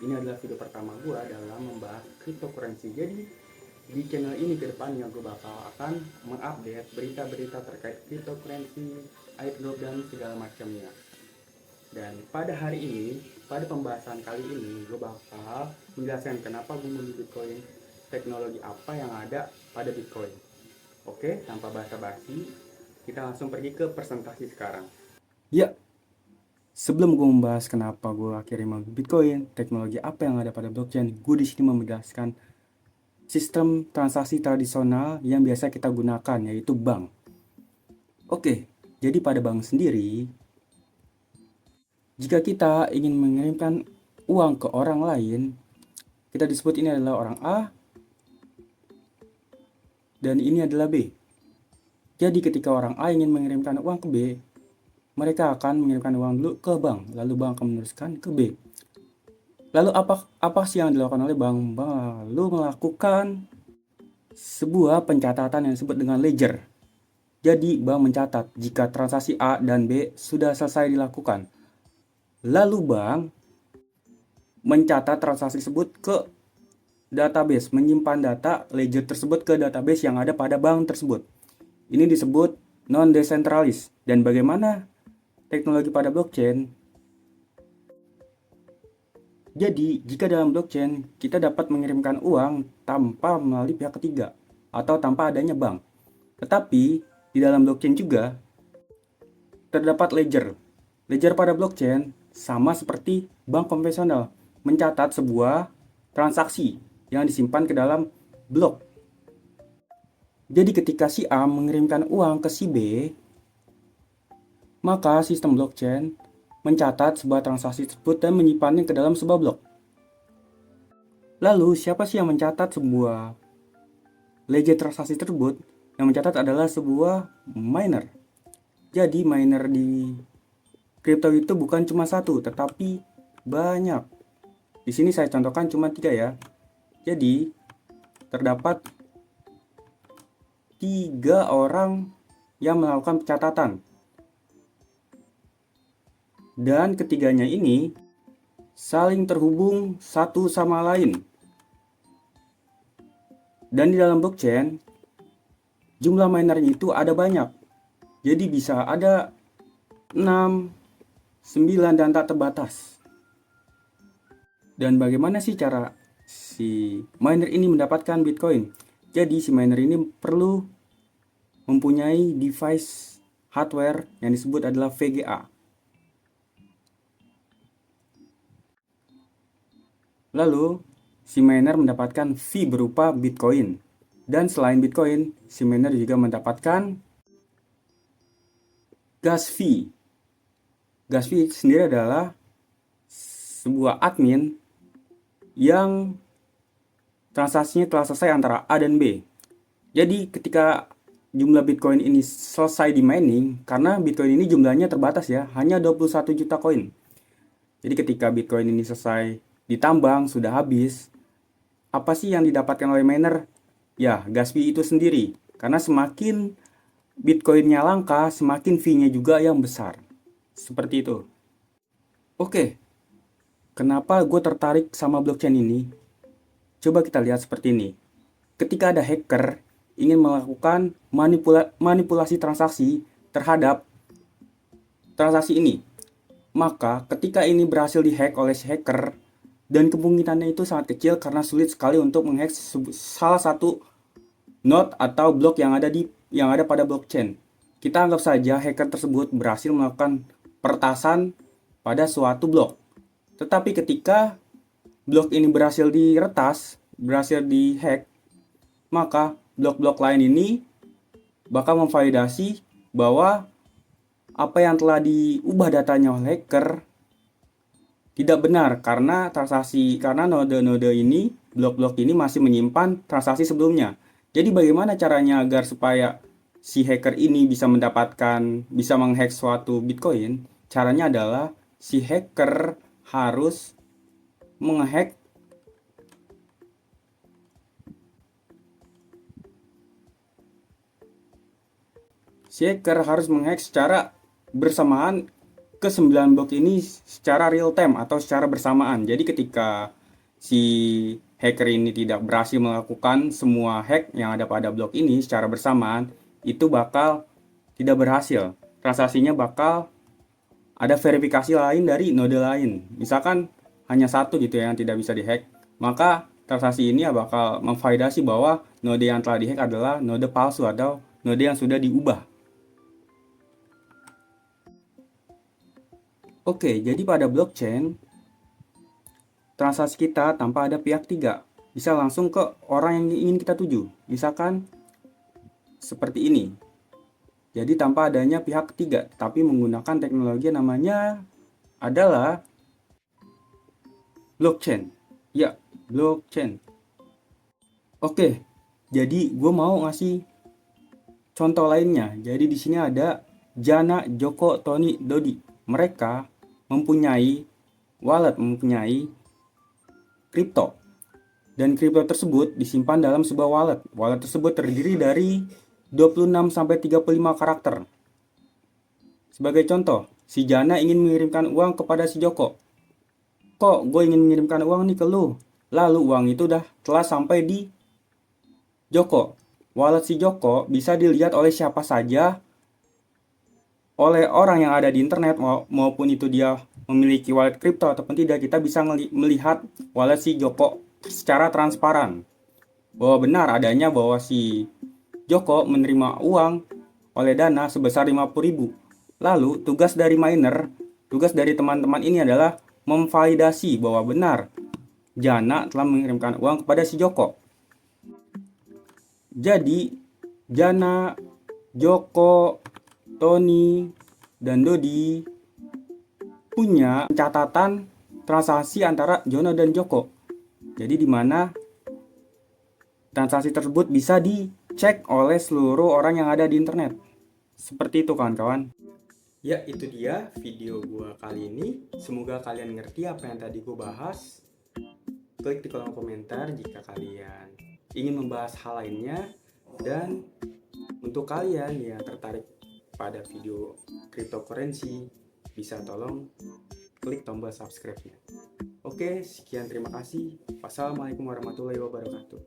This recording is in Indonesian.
Ini adalah video pertama gue dalam membahas cryptocurrency. Jadi di channel ini ke depannya gue bakal akan mengupdate berita-berita terkait cryptocurrency, airdrop dan segala macamnya. Dan pada hari ini, pada pembahasan kali ini, gue bakal menjelaskan kenapa gue memilih Bitcoin, teknologi apa yang ada pada Bitcoin. Oke, tanpa basa-basi, kita langsung pergi ke presentasi sekarang. Ya, sebelum gue membahas kenapa gue akhirnya memilih Bitcoin, teknologi apa yang ada pada blockchain, gue di sini menjelaskan sistem transaksi tradisional yang biasa kita gunakan, yaitu bank. Oke, jadi pada bank sendiri, jika kita ingin mengirimkan uang ke orang lain, kita disebut ini adalah orang A dan ini adalah B. Jadi ketika orang A ingin mengirimkan uang ke B, mereka akan mengirimkan uang dulu ke bank, lalu bank akan meneruskan ke B. Lalu apa sih yang dilakukan oleh bank? Bank lalu melakukan sebuah pencatatan yang disebut dengan ledger. Jadi bank mencatat jika transaksi A dan B sudah selesai dilakukan. Lalu bank mencatat transaksi tersebut ke database, menyimpan data ledger tersebut ke database yang ada pada bank tersebut. Ini disebut non-decentralized. Dan bagaimana teknologi pada blockchain? Jadi, jika dalam blockchain kita dapat mengirimkan uang tanpa melalui pihak ketiga atau tanpa adanya bank. Tetapi, di dalam blockchain juga terdapat ledger. Ledger pada blockchain sama seperti bank konvensional, mencatat sebuah transaksi yang disimpan ke dalam blok. Jadi ketika si A mengirimkan uang ke si B, maka sistem blockchain mencatat sebuah transaksi tersebut dan menyimpannya ke dalam sebuah blok. Lalu siapa sih yang mencatat sebuah ledger transaksi tersebut? Yang mencatat adalah sebuah miner. Jadi miner di kripto itu bukan cuma satu, tetapi banyak. Di sini saya contohkan cuma 3 ya. Jadi terdapat 3 orang yang melakukan pencatatan. Dan ketiganya ini saling terhubung satu sama lain. Dan di dalam blockchain, jumlah minernya itu ada banyak. Jadi bisa ada 6, 9 dan tak terbatas. Dan bagaimana sih cara si miner ini mendapatkan Bitcoin? Jadi si miner ini perlu mempunyai device hardware yang disebut adalah VGA. Lalu si miner mendapatkan fee berupa Bitcoin. Dan selain Bitcoin, si miner juga mendapatkan gas fee. Gas fee sendiri adalah sebuah admin yang transaksinya telah selesai antara A dan B. Jadi ketika jumlah Bitcoin ini selesai di mining, karena Bitcoin ini jumlahnya terbatas ya, hanya 21 juta koin. Jadi ketika Bitcoin ini selesai ditambang, sudah habis, apa sih yang didapatkan oleh miner? Ya, gas fee itu sendiri. Karena semakin Bitcoinnya langka, semakin fee-nya juga yang besar. Seperti itu. Oke, kenapa gue tertarik sama blockchain ini? Coba kita lihat seperti ini. Ketika ada hacker ingin melakukan manipulasi transaksi terhadap transaksi ini, maka ketika ini berhasil dihack oleh si hacker, dan kemungkinannya itu sangat kecil karena sulit sekali untuk menghack salah satu node atau blok yang ada pada blockchain. Kita anggap saja hacker tersebut berhasil melakukan peretasan pada suatu blok. Tetapi ketika blok ini berhasil diretas, berhasil dihack, maka blok-blok lain ini bakal memvalidasi bahwa apa yang telah diubah datanya oleh hacker tidak benar karena node-node ini, blok-blok ini masih menyimpan transaksi sebelumnya. Jadi bagaimana caranya agar supaya si hacker ini bisa menghack suatu Bitcoin? Caranya adalah si hacker harus menghack secara bersamaan ke 9 blok ini secara real time atau secara bersamaan. Jadi ketika si hacker ini tidak berhasil melakukan semua hack yang ada pada blok ini secara bersamaan, itu bakal tidak berhasil. Transaksinya bakal ada verifikasi lain dari node lain. Misalkan hanya satu gitu ya yang tidak bisa dihack, maka transaksi ini ya bakal memvalidasi bahwa node yang telah dihack adalah node palsu atau node yang sudah diubah. Oke, jadi pada blockchain, transaksi kita tanpa ada pihak tiga bisa langsung ke orang yang ingin kita tuju. Misalkan seperti ini. Jadi tanpa adanya pihak ketiga, tapi menggunakan teknologi yang namanya adalah blockchain. Ya, blockchain. Oke, jadi gue mau ngasih contoh lainnya. Jadi di sini ada Jana, Joko, Tony, Dodi. Mereka mempunyai wallet, mempunyai kripto. Dan kripto tersebut disimpan dalam sebuah wallet. Wallet tersebut terdiri dari 26-35 karakter. Sebagai contoh, si Jana ingin mengirimkan uang kepada si Joko. Kok gue ingin mengirimkan uang nih ke lu? Lalu uang itu telah sampai di Joko. Wallet si Joko bisa dilihat oleh siapa saja, oleh orang yang ada di internet, maupun itu dia memiliki wallet kripto ataupun tidak. Kita bisa melihat wallet si Joko secara transparan, bahwa benar adanya bahwa si Joko menerima uang oleh Dana sebesar 50.000. Lalu tugas dari miner, tugas dari teman-teman ini adalah memvalidasi bahwa benar Jana telah mengirimkan uang kepada si Joko. Jadi Jana, Joko, Tony, dan Dodi punya catatan transaksi antara Jono dan Joko. Jadi di mana transaksi tersebut bisa dicek oleh seluruh orang yang ada di internet. Seperti itu kawan-kawan. Ya, itu dia video gua kali ini. Semoga kalian ngerti apa yang tadi gua bahas. Klik di kolom komentar jika kalian ingin membahas hal lainnya. Dan untuk kalian yang tertarik pada video cryptocurrency, bisa tolong klik tombol subscribe-nya. Oke, sekian, terima kasih. Wassalamualaikum warahmatullahi wabarakatuh.